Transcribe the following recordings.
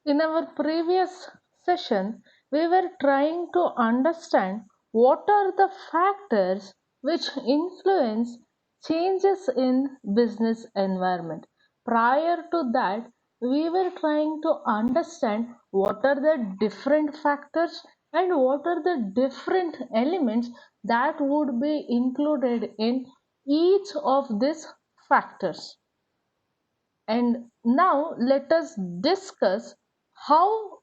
In our previous session, we were trying to understand what are the factors which influence changes in business environment. Prior to that, we were trying to understand what are the different factors and what are the different elements that would be included in each of these factors. And now let us discuss how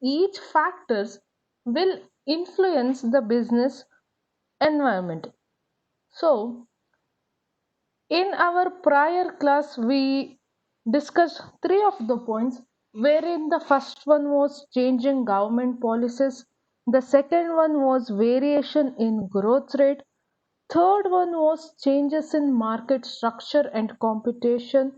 each factors will influence the business environment. So, in our prior class, we discussed three of the points, wherein the first one was changing government policies, the second one was variation in growth rate, third one was changes in market structure and competition,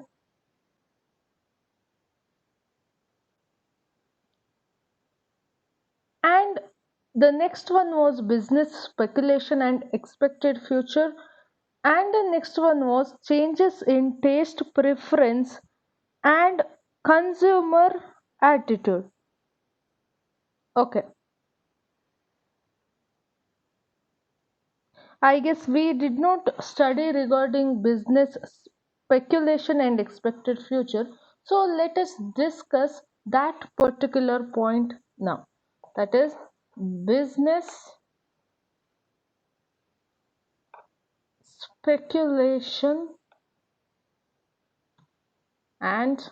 and the next one was business speculation and expected future, and the next one was changes in taste preference and consumer attitude. Okay, I guess we did not study regarding business speculation and expected future, so let us discuss that particular point now, that is business speculation and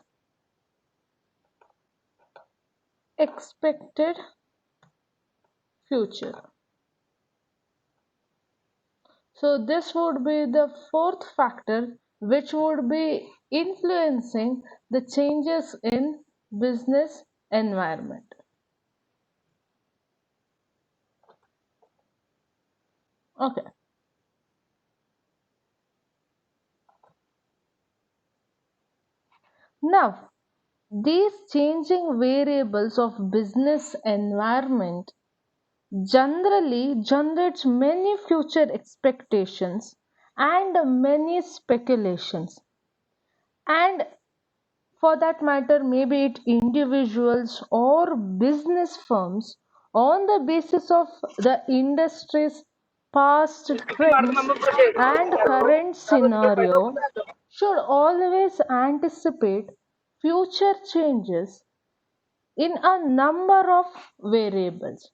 expected future. So this would be the fourth factor which would be influencing the changes in business environment. Okay. Now, these changing variables of business environment generally generates many future expectations and many speculations, and for that matter maybe it individuals or business firms on the basis of the industry's past trends and current scenario should always anticipate future changes in a number of variables.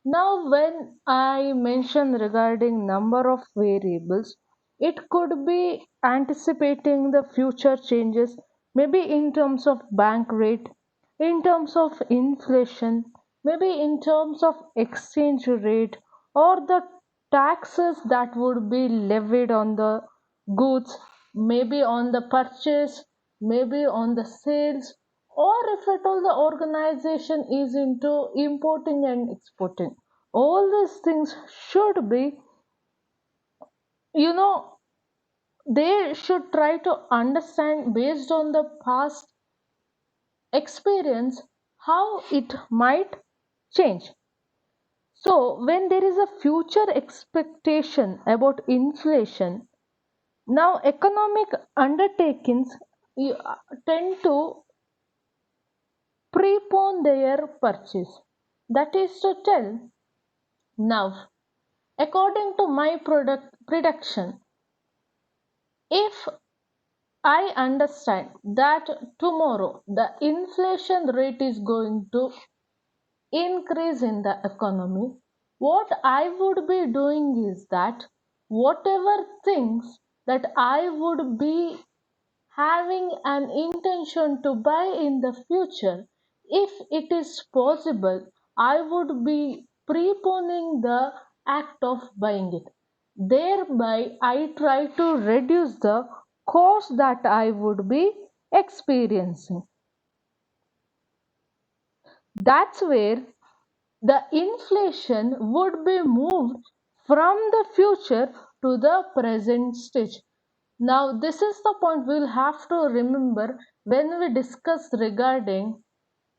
Now, when I mention regarding number of variables, it could be anticipating the future changes, maybe in terms of bank rate, in terms of inflation, maybe in terms of exchange rate, or the taxes that would be levied on the goods, maybe on the purchase, maybe on the sales, or if at all the organization is into importing and exporting. All these things should be, you know, they should try to understand based on the past experience how it might change. So, when there is a future expectation about inflation, now economic undertakings tend to prepone their purchase. That is to tell, now, according to my prediction, if I understand that tomorrow the inflation rate is going to increase in the economy, what I would be doing is that whatever things that I would be having an intention to buy in the future, if it is possible, I would be preponing the act of buying it. Thereby, I try to reduce the cost that I would be experiencing. That's where the inflation would be moved from the future to the present stage. Now, this is the point we'll have to remember when we discuss regarding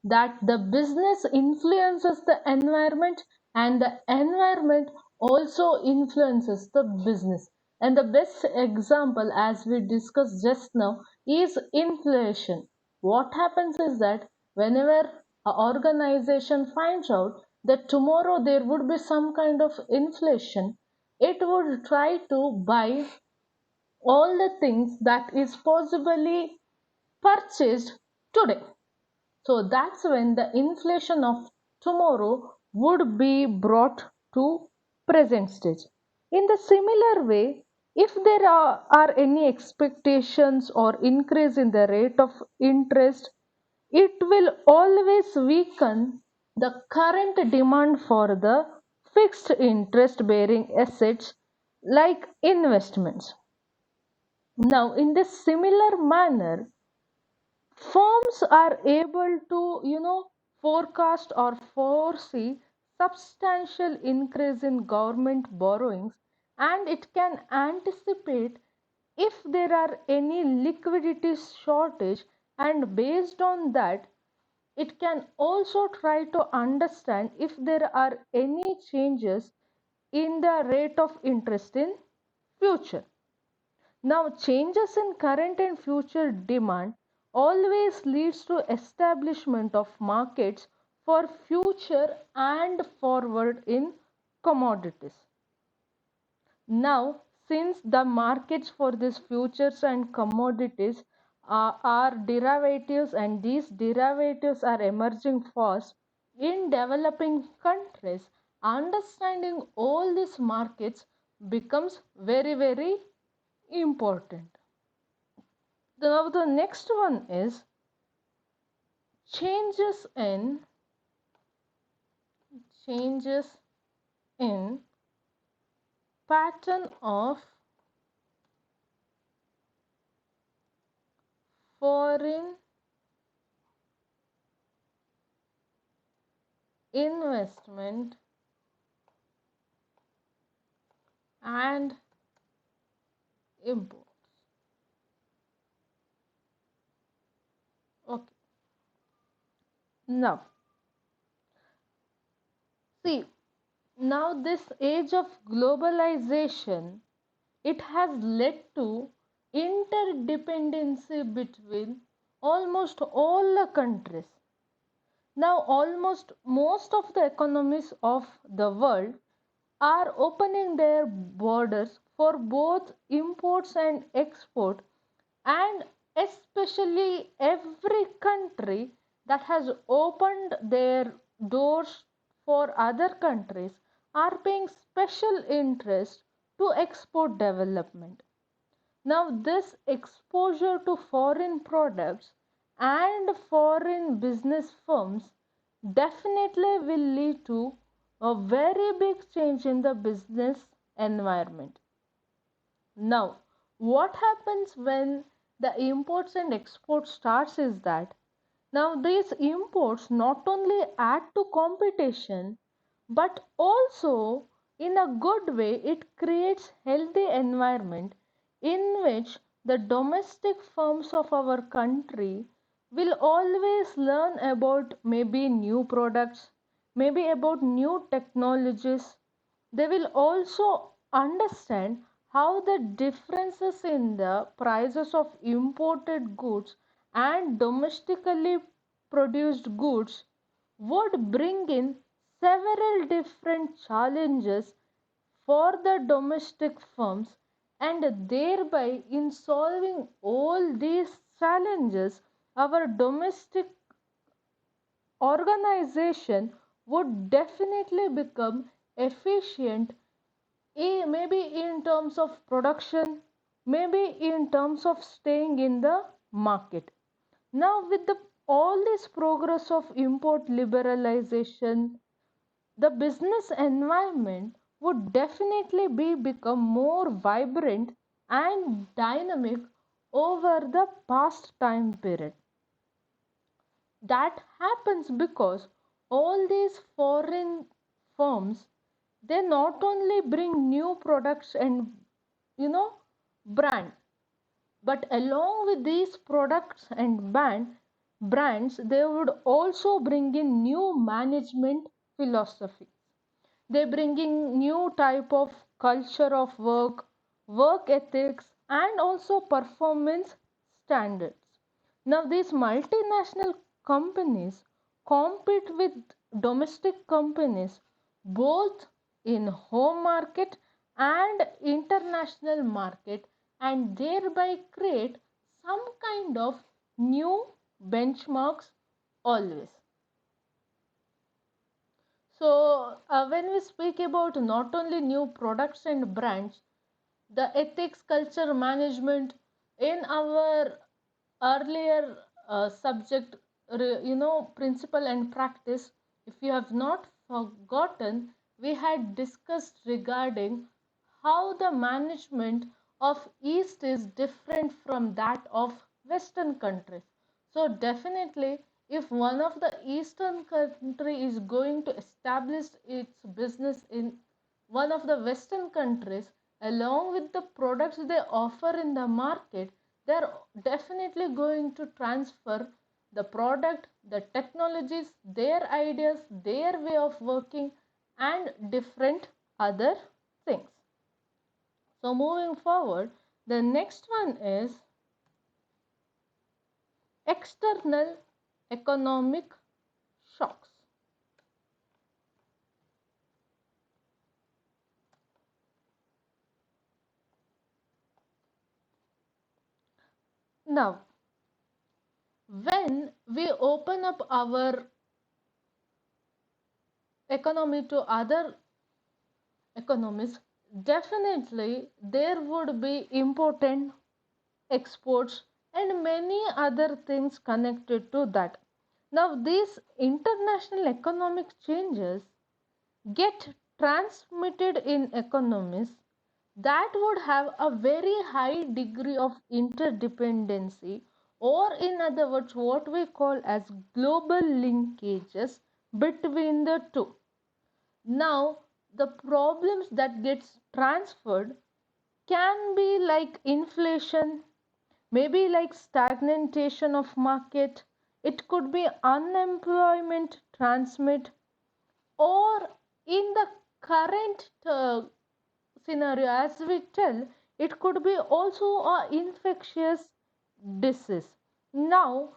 that the business influences the environment and the environment also influences the business. And the best example, as we discussed just now, is inflation. What happens is that whenever a organization finds out that tomorrow there would be some kind of inflation, it would try to buy all the things that is possibly purchased today. So that's when the inflation of tomorrow would be brought to present stage. In the similar way, if there are any expectations or increase in the rate of interest, it will always weaken the current demand for the fixed interest bearing assets like investments. Now, in this similar manner, firms are able to, forecast or foresee substantial increase in government borrowings, and it can anticipate if there are any liquidity shortage, and based on that it can also try to understand if there are any changes in the rate of interest in future. Now, changes in current and future demand always leads to establishment of markets for future and forward in commodities. Now, since the markets for these futures and commodities are derivatives, and these derivatives are emerging fast in developing countries, understanding all these markets becomes very, very important. Now the next one is changes in changes in pattern of foreign investment and imports. Okay. Now see, now this age of globalization, it has led to interdependency between almost all the countries. Now, almost most of the economies of the world are opening their borders for both imports and export, and especially every country that has opened their doors for other countries are paying special interest to export development. Now, this exposure to foreign products and foreign business firms definitely will lead to a very big change in the business environment. Now, what happens when the imports and exports starts is that now these imports not only add to competition, but also in a good way it creates healthy environment in which the domestic firms of our country will always learn about maybe new products, maybe about new technologies. They will also understand how the differences in the prices of imported goods and domestically produced goods would bring in several different challenges for the domestic firms, and thereby in solving all these challenges our domestic organization would definitely become efficient, maybe in terms of production, maybe in terms of staying in the market. Now, with all this progress of import liberalization, the business environment would definitely become more vibrant and dynamic over the past time period. That happens because all these foreign firms, they not only bring new products and you know brand, but along with these products and brands they would also bring in new management philosophy. They bring in new type of culture of work ethics, and also performance standards. Now these multinational companies compete with domestic companies both in home market and international market, and thereby create some kind of new benchmarks always. So when we speak about not only new products and brands, the ethics culture management in our earlier subject, principle and practice, if you have not forgotten, we had discussed regarding how the management of east is different from that of western countries. So definitely, if one of the eastern country is going to establish its business in one of the western countries, along with the products they offer in the market, they're definitely going to transfer the product, the technologies, their ideas, their way of working, and different other things. So moving forward, the next one is external economic shocks. Now, when we open up our economy to other economies, definitely there would be important exports and many other things connected to that. Now, these international economic changes get transmitted in economies that would have a very high degree of interdependency, or in other words, what we call as global linkages between the two. Now, the problems that gets transferred can be like inflation, maybe like stagnation of market, it could be unemployment transmit, or in the current scenario as we tell, it could be also a infectious disease. Now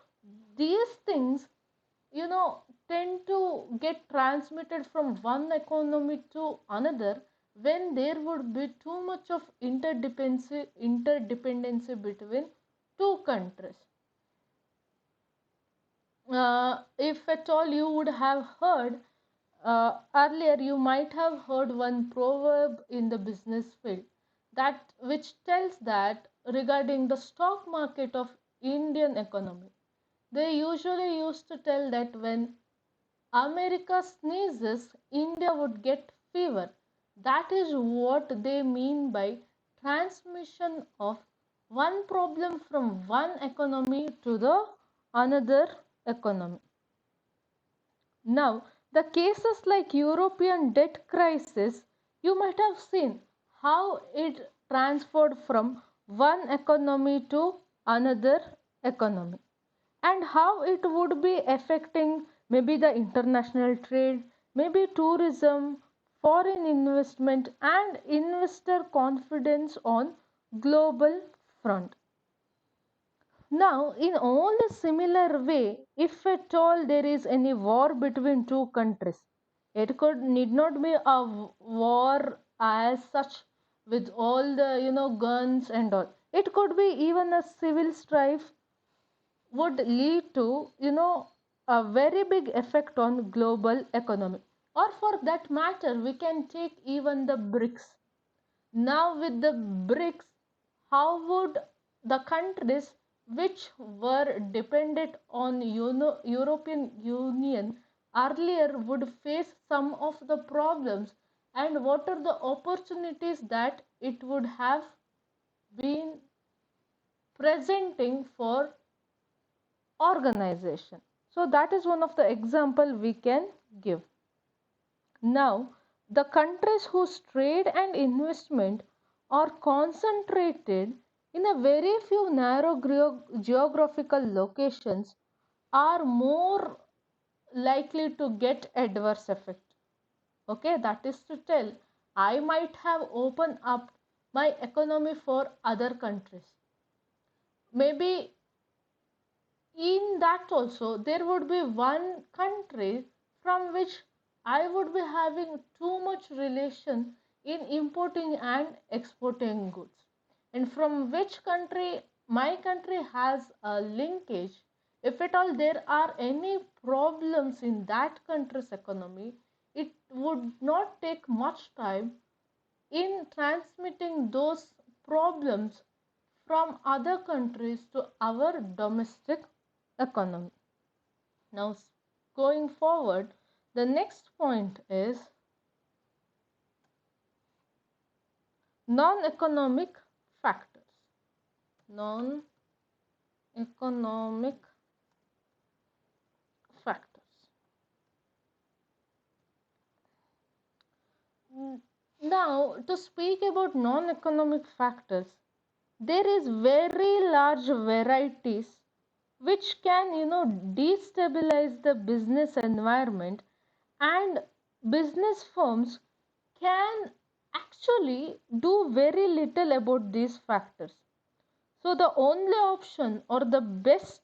these things, tend to get transmitted from one economy to another when there would be too much of interdependency between two countries. If at all you would have heard earlier, you might have heard one proverb in the business field that which tells that regarding the stock market of Indian economy, they usually used to tell that when America sneezes, India would get fever. That is what they mean by transmission of one problem from one economy to the another economy. Now, the cases like European debt crisis, you might have seen how it transferred from one economy to another economy, and how it would be affecting maybe the international trade, maybe tourism, foreign investment, and investor confidence on global front. Now, in all a similar way, if at all there is any war between two countries, it could need not be a war as such with all the guns and all. It could be even a civil strife would lead to a very big effect on global economy. Or for that matter, we can take even the BRICS. Now with the BRICS, how would the countries which were dependent on European Union earlier would face some of the problems, and what are the opportunities that it would have been presenting for organization. So that is one of the example we can give. Now, the countries whose trade and investment are concentrated in a very few narrow geographical locations are more likely to get adverse effect. Okay, that is to tell, I might have opened up my economy for other countries. Maybe in that also there would be one country from which I would be having too much relation in importing and exporting goods, and from which country my country has a linkage. If at all there are any problems in that country's economy, it would not take much time in transmitting those problems from other countries to our domestic economy. Now, going forward, the next point is non-economic factors. Non-economic factors. Now, to speak about non-economic factors, there is very large varieties which can destabilize the business environment, and business firms can actually do very little about these factors. So the only option or the best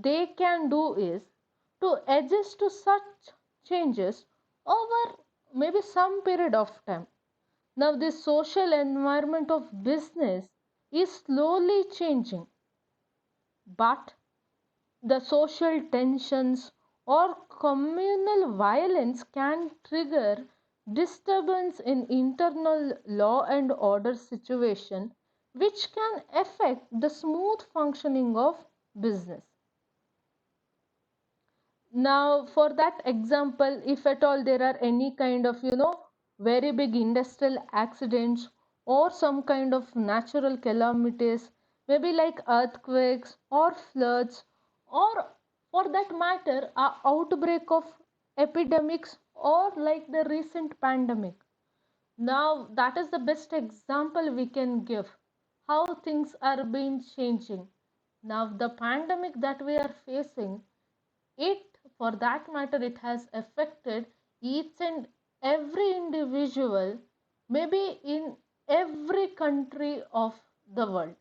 they can do is to adjust to such changes over maybe some period of time. Now the social environment of business is slowly changing, but the social tensions or communal violence can trigger disturbance in internal law and order situation, which can affect the smooth functioning of business. Now, for that example, if at all there are any kind of, very big industrial accidents or some kind of natural calamities, maybe like earthquakes or floods, or for that matter, a outbreak of epidemics or like the recent pandemic. Now, that is the best example we can give how things are being changing. Now, the pandemic that we are facing, it for that matter it has affected each and every individual, maybe in every country of the world.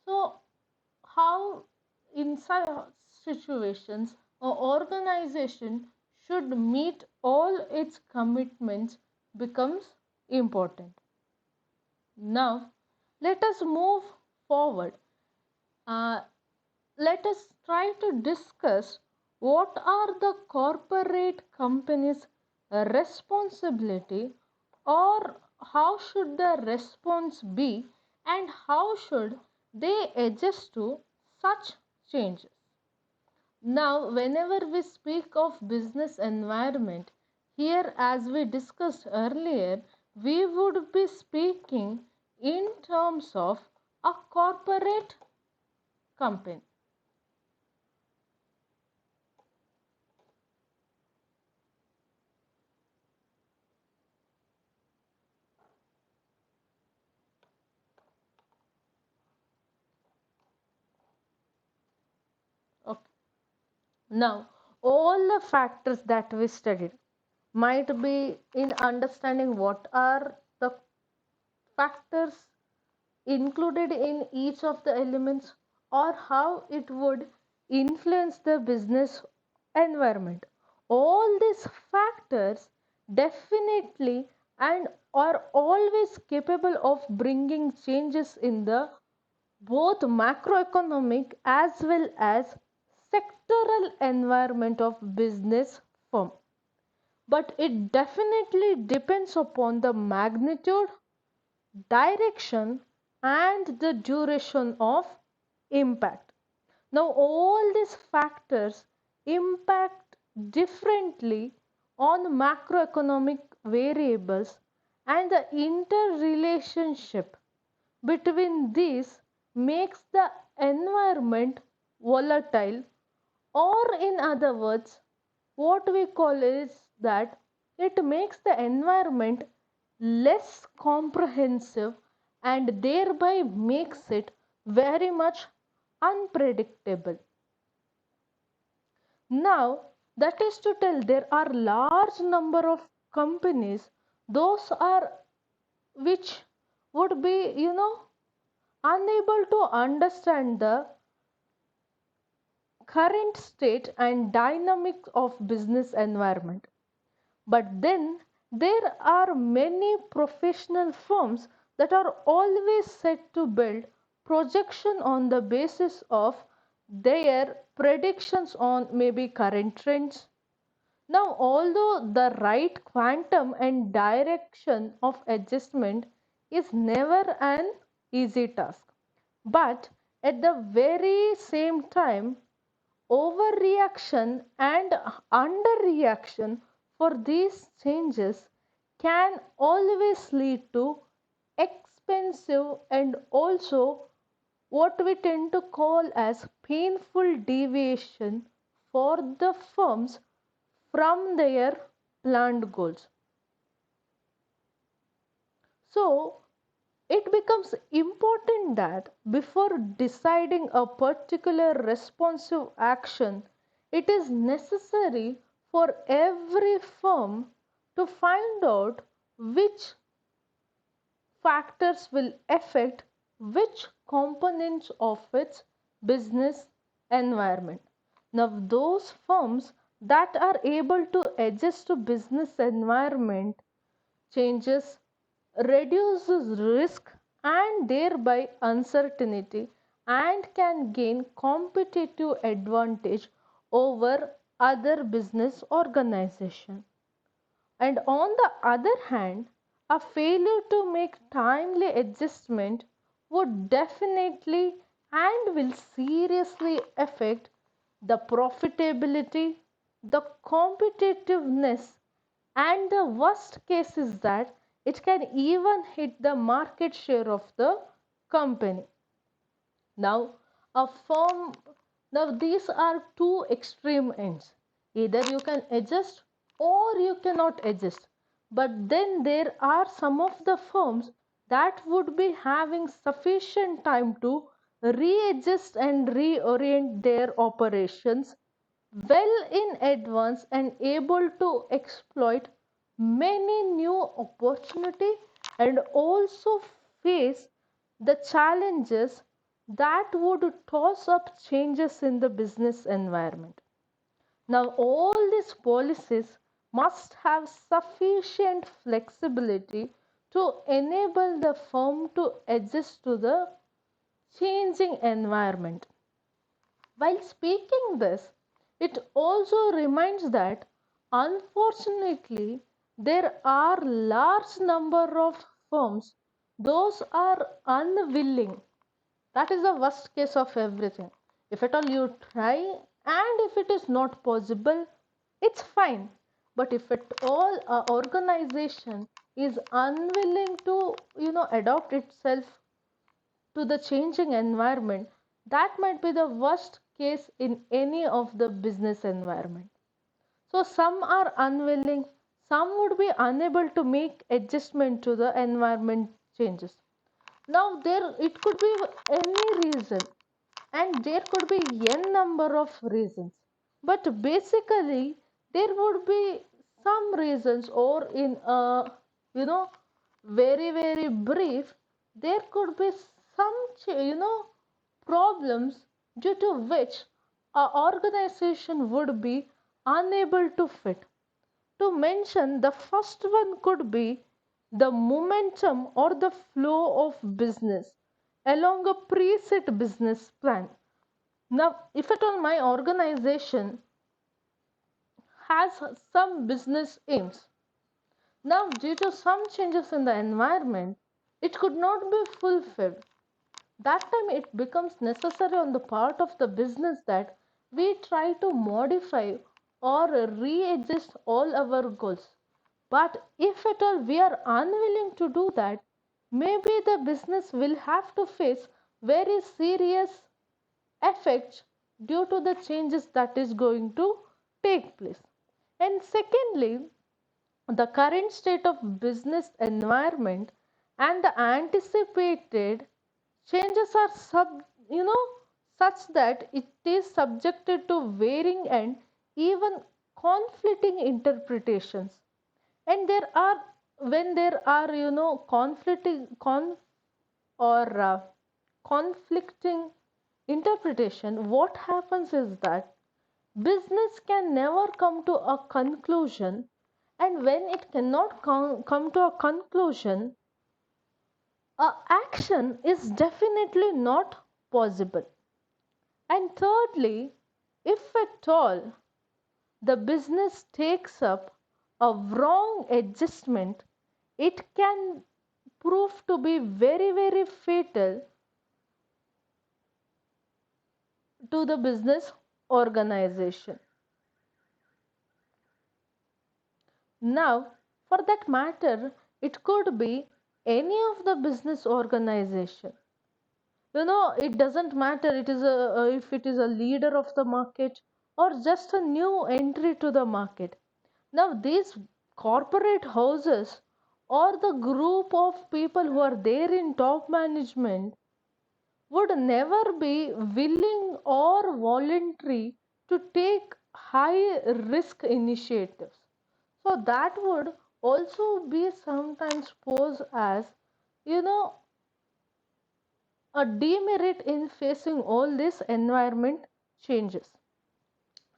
So how in such situations an organization should meet all its commitments becomes important. Now let us move forward. uh, Let us try to discuss what are the corporate companies' responsibility, or how should the response be, and how should they adjust to such changes. Now, whenever we speak of business environment, here as we discussed earlier, we would be speaking in terms of a corporate company. Okay. Now, all the factors that we studied might be in understanding what are the factors included in each of the elements, or how it would influence the business environment. All these factors definitely and are always capable of bringing changes in the both macroeconomic as well as sectoral environment of business firm, but it definitely depends upon the magnitude, direction, and the duration of impact. Now all these factors impact differently on macroeconomic variables, and the interrelationship between these makes the environment volatile, or in other words, what we call is that it makes the environment less comprehensive, and thereby makes it very much unpredictable. Now, that is to tell there are large number of companies, those are which would be unable to understand the current state and dynamics of business environment. But then there are many professional firms that are always set to build projection on the basis of their predictions on maybe current trends. Now, although the right quantum and direction of adjustment is never an easy task, but at the very same time, overreaction and underreaction for these changes can always lead to expensive and also what we tend to call as painful deviation for the firms from their planned goals. So, it becomes important that before deciding a particular responsive action, it is necessary for every firm to find out which factors will affect which components of its business environment. Now, those firms that are able to adjust to business environment changes reduces risk and thereby uncertainty and can gain competitive advantage over other business organizations. And on the other hand, a failure to make timely adjustment would definitely and will seriously affect the profitability, the competitiveness, and the worst case is that it can even hit the market share of the company. Now, a firm, now these are two extreme ends. Either you can adjust or you cannot adjust. But then there are some of the firms that would be having sufficient time to readjust and reorient their operations well in advance and able to exploit many new opportunity and also face the challenges that would toss up changes in the business environment. Now, all these policies must have sufficient flexibility to enable the firm to adjust to the changing environment. While speaking this, it also reminds that unfortunately there are large number of firms those are unwilling. That is the worst case of everything. If at all you try and if it is not possible, it's fine. But if at all a organization is unwilling to adopt itself to the changing environment, that might be the worst case in any of the business environment. So some are unwilling, some would be unable to make adjustment to the environment changes. Now there it could be any reason and there could be n number of reasons. But basically there would be some reasons or in a very brief there could be some problems due to which a organization would be unable to fit. To mention, the first one could be the momentum or the flow of business along a preset business plan. Now, if at all my organization has some business aims, now due to some changes in the environment, it could not be fulfilled. That time it becomes necessary on the part of the business that we try to modify or readjust all our goals. But if at all we are unwilling to do that, maybe the business will have to face very serious effects due to the changes that is going to take place. And secondly, the current state of business environment and the anticipated changes are such that it is subjected to varying and even conflicting interpretations. And there are when there are conflicting or conflicting interpretation, what happens is that business can never come to a conclusion, and when it cannot come to a conclusion, action is definitely not possible. And thirdly, if at all the business takes up a wrong adjustment, it can prove to be very, very fatal to the business organization. Now, for that matter, it could be any of the business organization. It doesn't matter if it is a leader of the market or just a new entry to the market. Now, these corporate houses or the group of people who are there in top management would never be willing or voluntary to take high risk initiatives. So that would also be sometimes posed as, you know, a demerit in facing all these environment changes.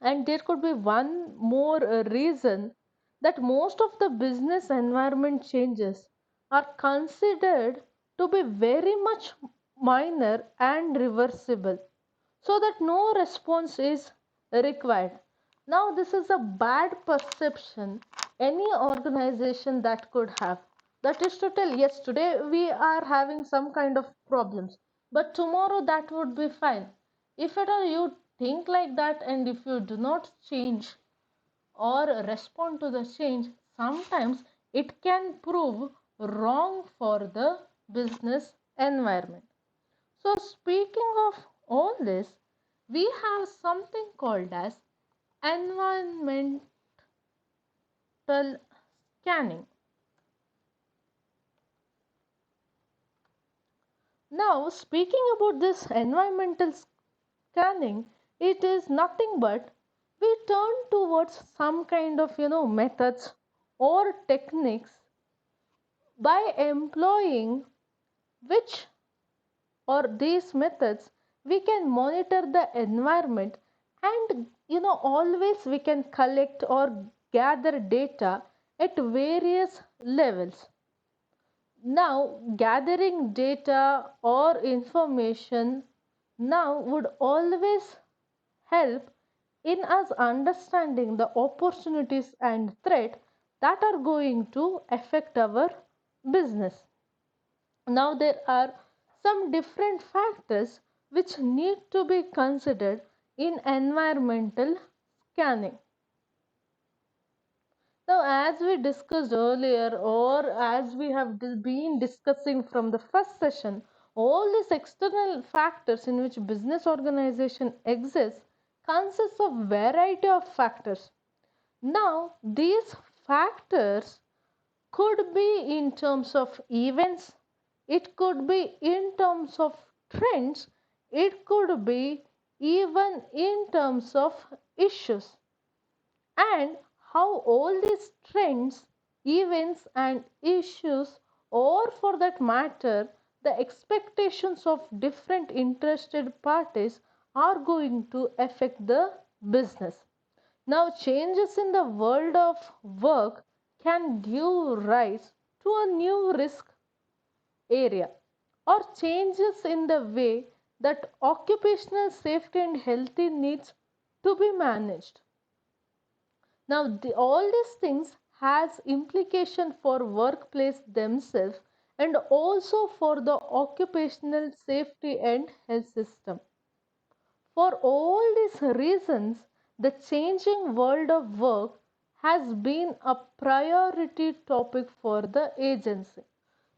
And there could be one more reason that most of the business environment changes are considered to be very much minor and reversible, so that no response is required. Now, this is a bad perception any organization that could have. That is to tell, yes, today we are having some kind of problems, but tomorrow that would be fine. If at all you think like that, and if you do not change or respond to the change, sometimes it can prove wrong for the business environment. So, speaking of all this, we have something called as environmental scanning. Now, speaking about this environmental scanning, it is nothing but we turn towards some kind of methods or techniques by employing which or these methods we can monitor the environment, and always we can collect or gather data at various levels. Now, gathering data or information now would always help in us understanding the opportunities and threat that are going to affect our business. Now, there are some different factors which need to be considered in environmental scanning. Now, as we discussed earlier, or as we have been discussing from the first session, all these external factors in which business organization exists consists of variety of factors. Now, these factors could be in terms of events, it could be in terms of trends, it could be even in terms of issues, and how all these trends, events, and issues, or for that matter, the expectations of different interested parties are going to affect the business. Now, changes in the world of work can give rise to a new risk area, or changes in the way that occupational safety and health needs to be managed. Now, all these things has implication for workplace themselves and also for the occupational safety and health system. For all these reasons, the changing world of work has been a priority topic for the agency.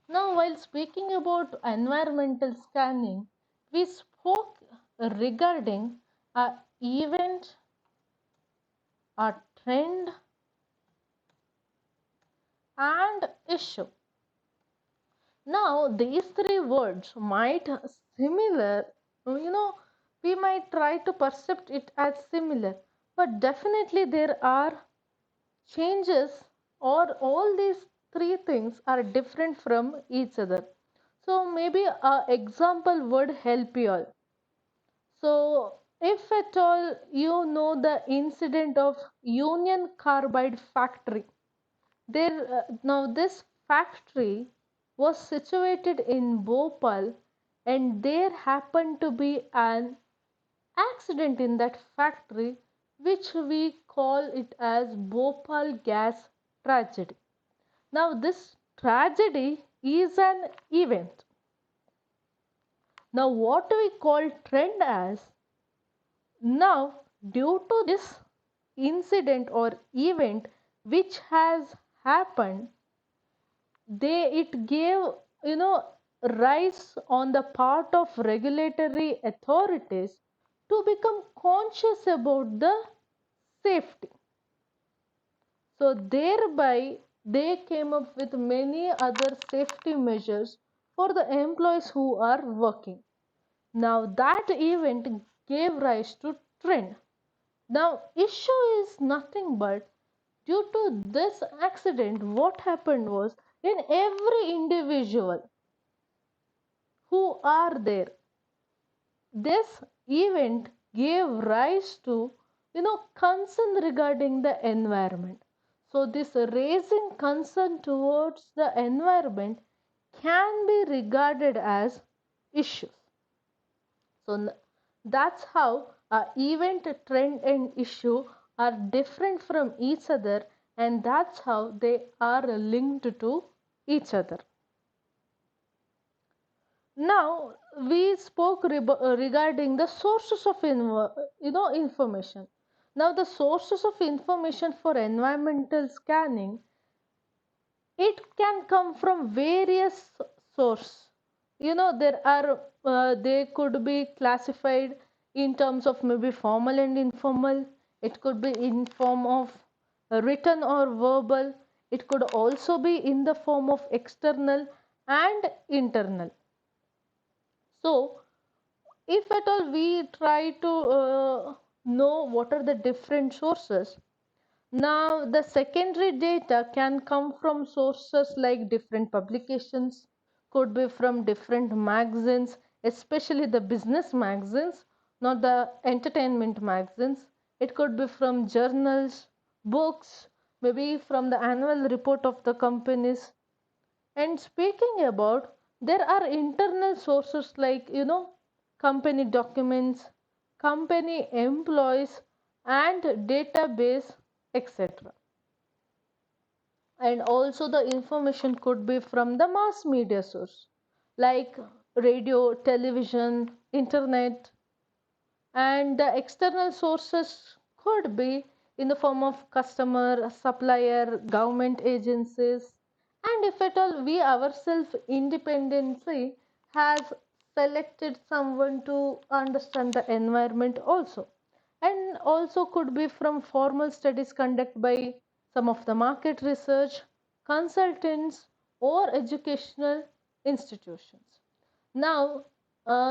Now, while speaking about environmental scanning, we spoke regarding a event, a trend, and issue. Now, these three words might similar, you know, we might try to perceive it as similar, but definitely there are changes, or all these three things are different from each other. So maybe an example would help you all. So, if at all you know the incident of Union Carbide factory, now this factory was situated in Bhopal, and there happened to be an accident in that factory, which we call it as Bhopal gas tragedy. Now, this tragedy is an event. Now, what we call trend as, now, due to this incident or event which has happened, it gave, you know, rise on the part of regulatory authorities to become conscious about the safety. So thereby they came up with many other safety measures for the employees who are working. Now that event gave rise to trend. Now issue is nothing but, due to this accident, what happened was, in every individual who are there, this event gave rise to, concern regarding the environment. So this raising concern towards the environment can be regarded as issues. So that's how event, trend and issue are different from each other, and that's how they are linked to each other. Now we spoke regarding the sources of information. Now the sources of information for environmental scanning, it can come from various sources. There are they could be classified in terms of maybe formal and informal. It could be in form of written or verbal. It could also be in the form of external and internal. So if at all we try to know what are the different sources, now the secondary data can come from sources like different publications, could be from different magazines, especially the business magazines, not the entertainment magazines. It could be from journals, books, maybe from the annual report of the companies. And speaking about, there are internal sources like, company documents, company employees, and database, etc. And also the information could be from the mass media source like radio, television, internet, and the external sources could be in the form of customer, supplier, government agencies, and if at all we ourselves independently has selected someone to understand the environment also, and also could be from formal studies conducted by some of the market research consultants or educational institutions. Now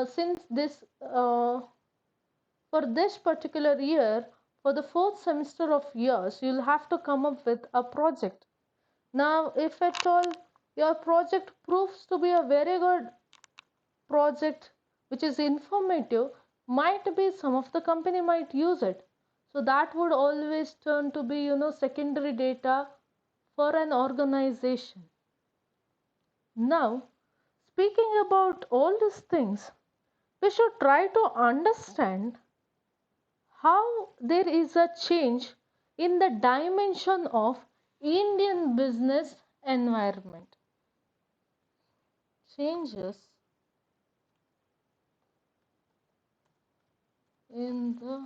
since this for this particular year, for the fourth semester of yours, you'll have to come up with a project. Now, if at all your project proves to be a very good project, which is informative, might be some of the company might use it. So that would always turn to be, secondary data for an organization. Now, speaking about all these things, we should try to understand how there is a change in the dimension of Indian business environment. Changes in the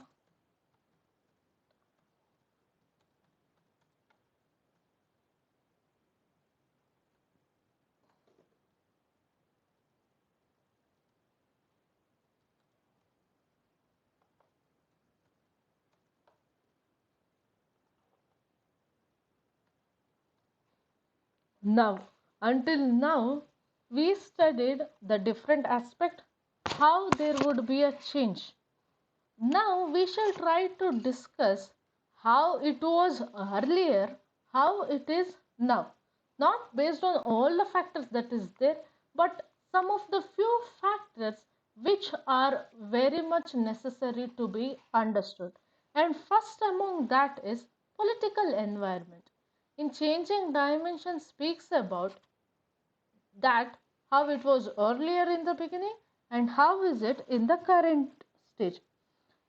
now. Until now, we studied the different aspect, how there would be a change. Now we shall try to discuss how it was earlier, how it is now. Not based on all the factors that is there, but some of the few factors which are very much necessary to be understood. And first among that is political environment. In Changing Dimension speaks about that how it was earlier in the beginning and how is it in the current stage.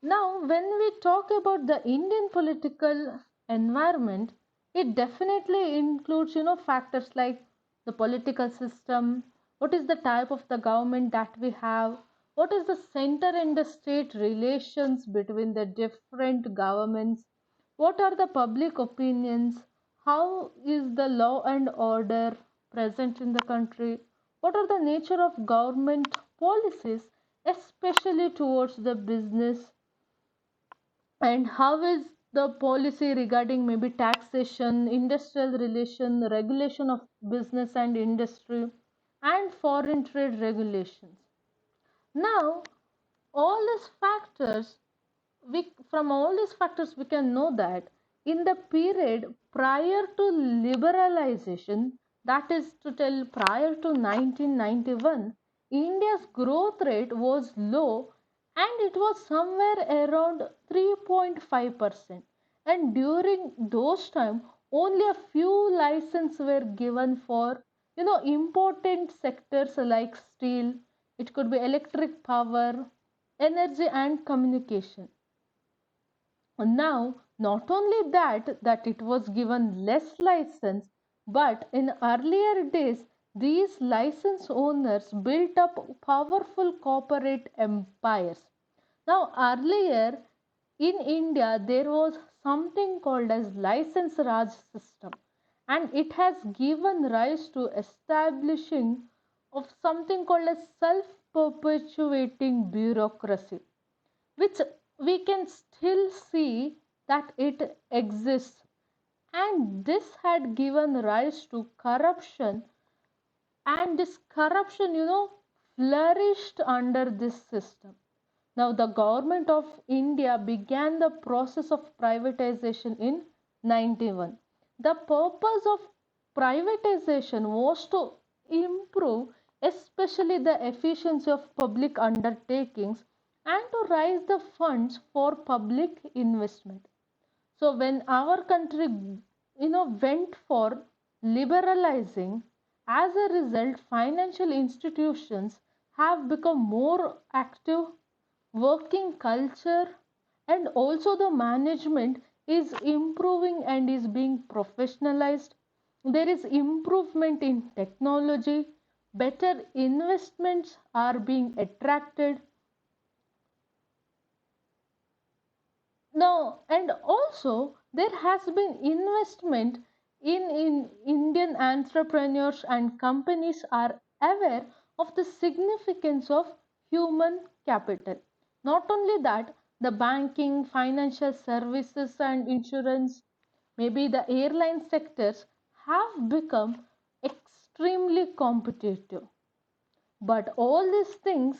Now, when we talk about the Indian political environment, it definitely includes, factors like the political system, what is the type of the government that we have, what is the center and the state relations between the different governments, what are the public opinions, how is the law and order present in the country, what are the nature of government policies, especially towards the business, and how is the policy regarding maybe taxation, industrial relation, regulation of business and industry, and foreign trade regulations? Now, all these factors, from all these factors, we can know that in the period prior to liberalization, that is to tell prior to 1991, India's growth rate was low and it was somewhere around 3.5%. And during those time, only a few licenses were given for important sectors like steel, it could be electric power, energy and communication. Now, not only that it was given less license, but in earlier days, these license owners built up powerful corporate empires. Now, earlier in India, there was something called as license Raj system, and it has given rise to establishing of something called as self-perpetuating bureaucracy, which we can still see that it exists, and this had given rise to corruption, and this corruption flourished under this system. Now the government of India began the process of privatization in 91. The purpose of privatization was to improve especially the efficiency of public undertakings and to raise the funds for public investment. So when our country went for liberalizing, as a result financial institutions have become more active, working culture, and also the management is improving and is being professionalized. There is improvement in technology, better investments are being attracted. Now, and also there has been investment in Indian entrepreneurs, and companies are aware of the significance of human capital. Not only that, the banking, financial services, and insurance, maybe the airline sectors have become extremely competitive. But all these things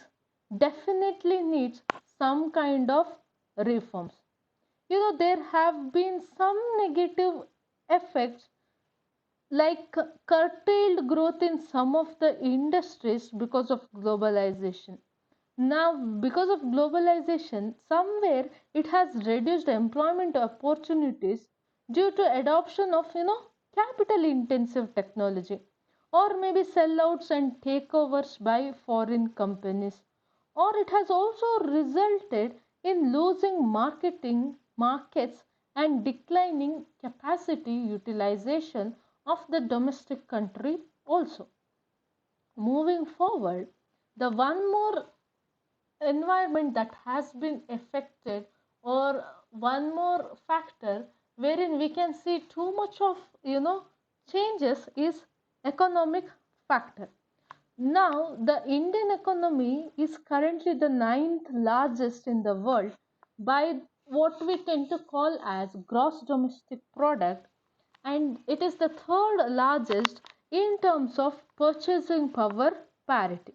definitely needs some kind of reforms. There have been some negative effects like curtailed growth in some of the industries because of globalization. Now, because of globalization, somewhere it has reduced employment opportunities due to adoption of capital intensive technology, or maybe sellouts and takeovers by foreign companies, or it has also resulted in losing marketing markets and declining capacity utilization of the domestic country also. Moving forward, the one more environment that has been affected, or one more factor wherein we can see too much of changes, is economic factor. Now the Indian economy is currently the ninth largest in the world by what we tend to call as gross domestic product, and it is the third largest in terms of purchasing power parity.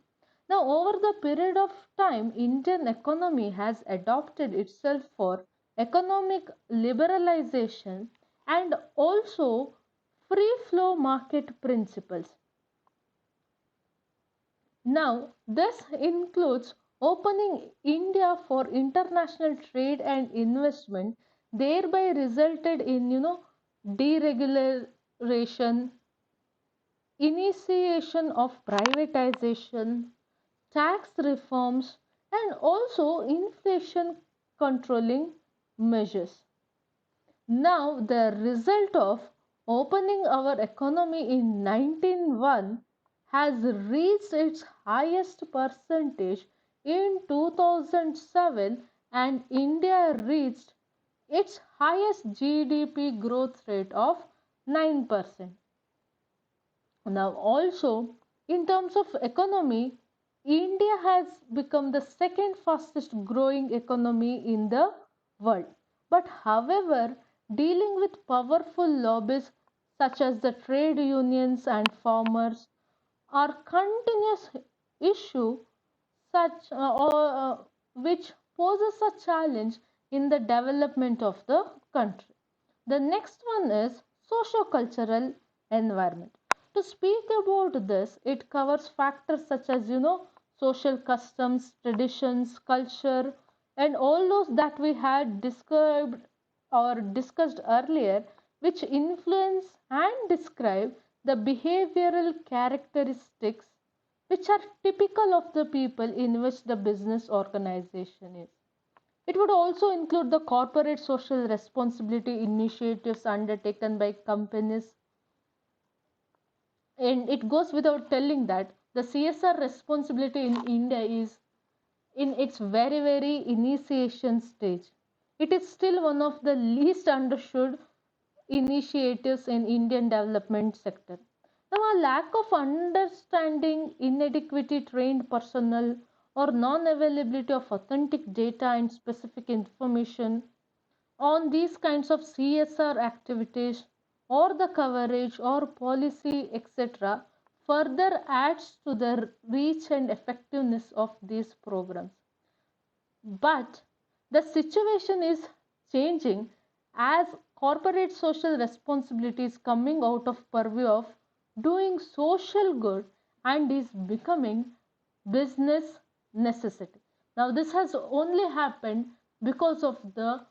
Now, over the period of time, Indian economy has adopted itself for economic liberalization and also free flow market principles. Now, this includes opening India for international trade and investment, thereby resulted in deregulation, initiation of privatization, tax reforms, and also inflation controlling measures. Now, the result of opening our economy in 1901 has reached its highest percentage in 2007, and India reached its highest GDP growth rate of 9%. Now, also in terms of economy, India has become the second fastest growing economy in the world. But however, dealing with powerful lobbies such as the trade unions and farmers are continuous issue which poses a challenge in the development of the country. The next one is socio-cultural environment. To speak about this, it covers factors such as social customs, traditions, culture, and all those that we had described or discussed earlier, which influence and describe the behavioral characteristics which are typical of the people in which the business organization is. It would also include the corporate social responsibility initiatives undertaken by companies. And it goes without telling that the CSR responsibility in India is in its very, very initiation stage. It is still one of the least understood initiatives in Indian development sector. Now, a lack of understanding, inadequately trained personnel, or non-availability of authentic data and specific information on these kinds of CSR activities or the coverage or policy, etc., further adds to the reach and effectiveness of these programs. But the situation is changing as corporate social responsibility is coming out of purview of doing social good and is becoming business necessity. Now, this has only happened because of the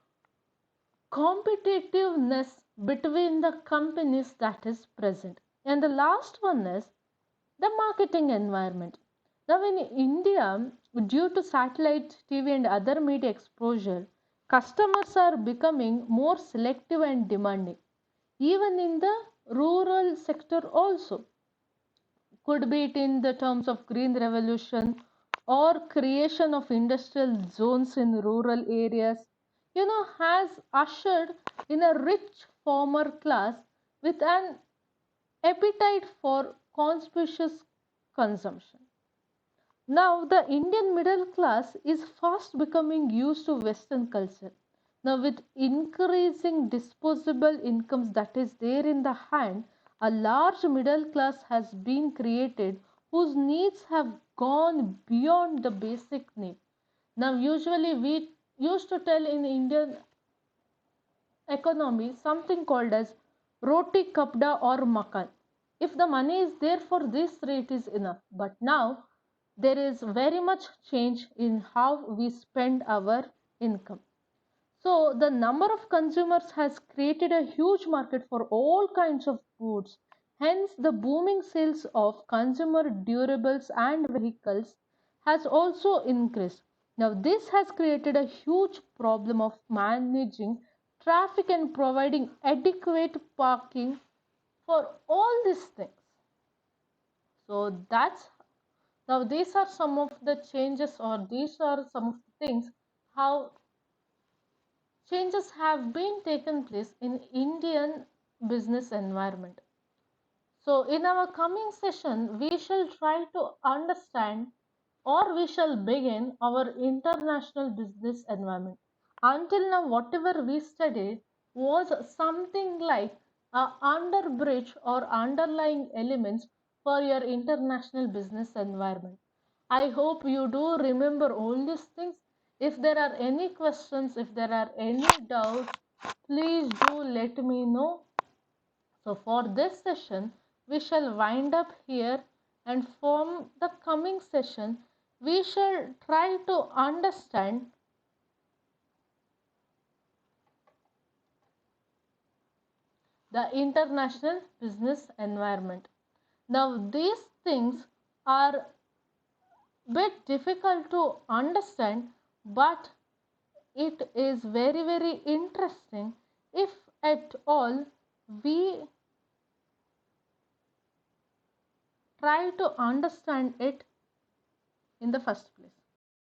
competitiveness between the companies that is present. And the last one is the marketing environment. Now, in India, due to satellite TV and other media exposure, customers are becoming more selective and demanding. Even in the rural sector, also, could be it in the terms of green revolution or creation of industrial zones in rural areas, has ushered in a rich farmer class with an appetite for conspicuous consumption. Now, the Indian middle class is fast becoming used to Western culture. Now, with increasing disposable incomes that is there in the hand, a large middle class has been created whose needs have gone beyond the basic need. Now, usually we used to tell in Indian economy something called as roti kapda or makan. If the money is there for this rate is enough. But now there is very much change in how we spend our income. So the number of consumers has created a huge market for all kinds of goods. Hence, the booming sales of consumer durables and vehicles has also increased. Now, this has created a huge problem of managing traffic and providing adequate parking for all these things. So that's now these are some of the changes, or these are some of the things how changes have been taken place in Indian business environment. So in our coming session, we shall try to understand or we shall begin our international business environment. Until now, whatever we studied was something like a underbridge or underlying elements for your international business environment. I hope you do remember all these things. If there are any questions, if there are any doubts, please do let me know. So for this session, we shall wind up here, and from the coming session, we shall try to understand the international business environment. Now, these things are bit difficult to understand, but it is very, very interesting if at all we try to understand it in the first place.